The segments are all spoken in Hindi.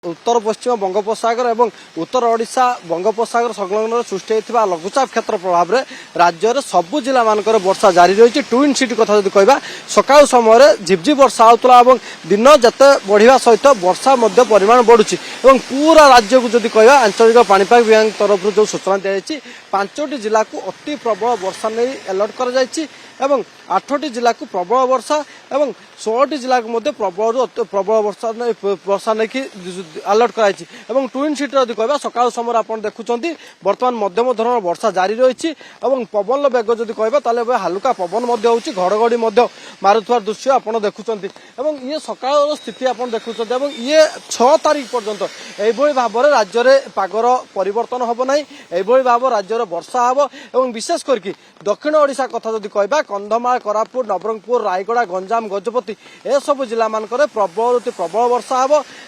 उत्तर पश्चिम बंगोपसागर और उत्तर ओडिशा बंगोपसागर संलग्न सृष्टि होता लघुचाप क्षेत्र प्रभाव में राज्य में सबू जिला मानक वर्षा जारी रही। ट्विन सिटी कथा जो कह सका समय झिपझिप वर्षा होता दिन जिते बढ़िया सहित वर्षा परिमाण बढ़ुची पूरा राज्य को जब कह आंचलिक पाणीपाग विभाग तरफ जो सूचना दी 5टी जिला को अति प्रबल वर्षा नहीं अलर्ट कर 8टी जिला को प्रबल वर्षा और 16टी जिला को प्रबल प्रबल वर्षा नहीं अलर्ट कराई। ट्विन सिटी यदि कह सका समय आप देखुं बर्तमान मध्यम धरण वर्षा जारी रही पवन बेग जब कह हालुका पवन घड़घड़ी मारुवा दृश्य आप देखुं ये सका स्थिति आप देखुं ये 6 तारीख पर्यंत यही भाव में राज्य में पागर परिवर्तन हम ना यही भाव राज्य में वर्षा हम और विशेष करके दक्षिण ओडिशा कथा जब कह कंधमाल कोरापुट नवरंगपुर रायगड़ा गंजाम गजपति ए सब जिला मानक प्रबल प्रबल वर्षा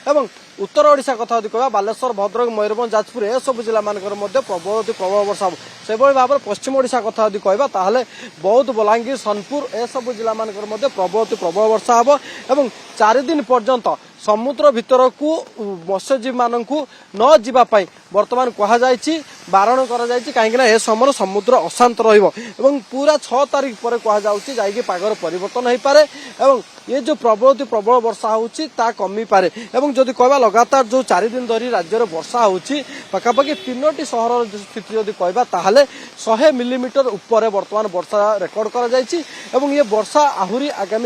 हम उत्तर ओडिशा कथा जब कह बालेश्वर भद्रक मयूरभंज जाजपुर ए सब जिला मानक प्रबल प्रबल वर्षा हम से भाव में पश्चिम ओडिशा कथा जब कह बौद्ध बलांगीर सोनपुर ए सब जिला मानक प्रबल प्रबल वर्षा हम और 4 दिन पर्यंत समुद्र भीतर को मत्स्यजीवी मानक न जीवाई बर्तमान कहुई बारण कहीं समय समुद्र अशांत पूरा 6 तारीख पर कहुई पागर परिवर्तन हो पारे और ये जो प्रबल प्रबल वर्षा होची कमी पारे जदि कह लगातार जो 4 दिन धरी राज्य में वर्षा होची पखापाखि 3टी सहर स्थिति जदि कह 100 मिलीमीटर ऊपर बर्तमान वर्षा रेकर्ड कर ये वर्षा आहरी आगामी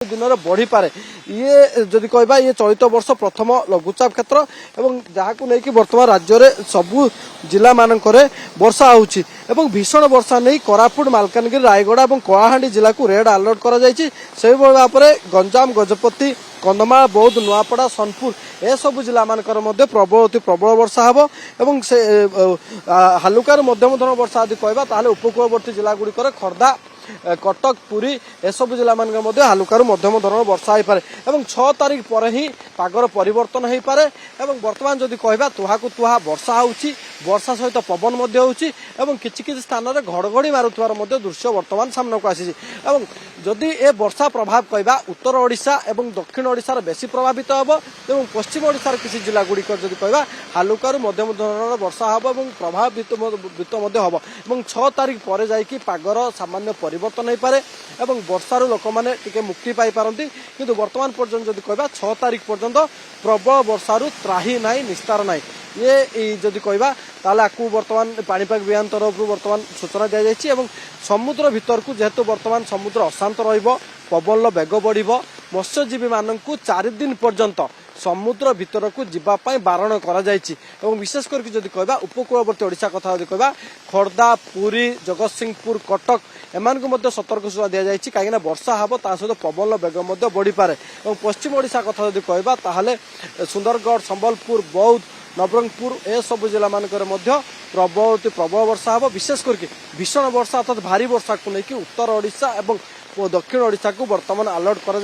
दिन में बढ़ी पारे ये जदि कह ये चलित वर्ष प्रथम लघुचाप क्षेत्र और जहाँ को लेकिन बर्तमान राज्य में सबू जिला मानक वर्षा होची भीषण वर्षा नहीं कोरापुट मालकानगिरी रायगड़ा और कलाहांडी जिला को रेड अलर्ट कर भाव में गंजाम गजपति कंधमाल बौद्ध नुआपड़ा सोनपुर ए सब जिला मानकर प्रबल प्रबल वर्षा हम और से हालुकार मध्यम धरण वर्षा यदि कह उपकूलवर्ती जिला गुड़िकर खोर्धा कटक पुरी ए सब जिला मानक हालुकार मध्यम धरण वर्षा हो पारे 6 तारीख पर ही पागर परिवर्तन हो पारे बर्तमान जदि कह तुहा को तुहा वर्षा होची वर्षा सहित पवन होची किछि स्थान में घड़घड़ी मारुवार दृश्य बर्तमान सामना को आसी जदि ए वर्षा प्रभाव कह उत्तर ओडिशा और दक्षिण ओडिशार बेसी प्रभावित हम और पश्चिम ओडिशार किसी जिला गुड़िक जदि कह हालुकार मध्यम धरण वर्षा हम और प्रभावित हम 6 तारीख पर जाकि पागर सामान्य परिवर्तन हो पारे वर्षार लोक मैंने मुक्ति पाई पारती किंतु वर्तमान पर्यंत जदि कह 6 तारीख पर्यंत प्रबल वर्षार त्राही ना निस्तार ना ये जदि कह आपको बर्तमान पाणीपाग विभाग तरफ बर्तमान सूचना दी जाइए समुद्र भीतर को जेहेतु बर्तमान समुद्र अशांत रवन बेग बढ़ मत्स्यजीवी मानक 4 दिन पर्यंत समुद्र भीतर को जीवाई बारण कर विशेष करके जदि कह उपकूलवर्ती ओडिशा कथा जदि कह खोर्धा पुरी जगतसिंहपुर कटक एमान सतर्क सूचना दी जाइए कहीं वर्षा हम ता सहित पवन बेग बढ़ी पारे और पश्चिम ओडिशा कथा जदि कह सुंदरगढ़ संबलपुर बौद्ध नवरंगपुर ए सब जिला मानक प्रबल प्रबल वर्षा हम विशेष करके भीषण वर्षा अर्थात भारी वर्षा को लेकिन उत्तर ओडिशा और दक्षिण ओडिशा को बर्तमान अलर्ट कर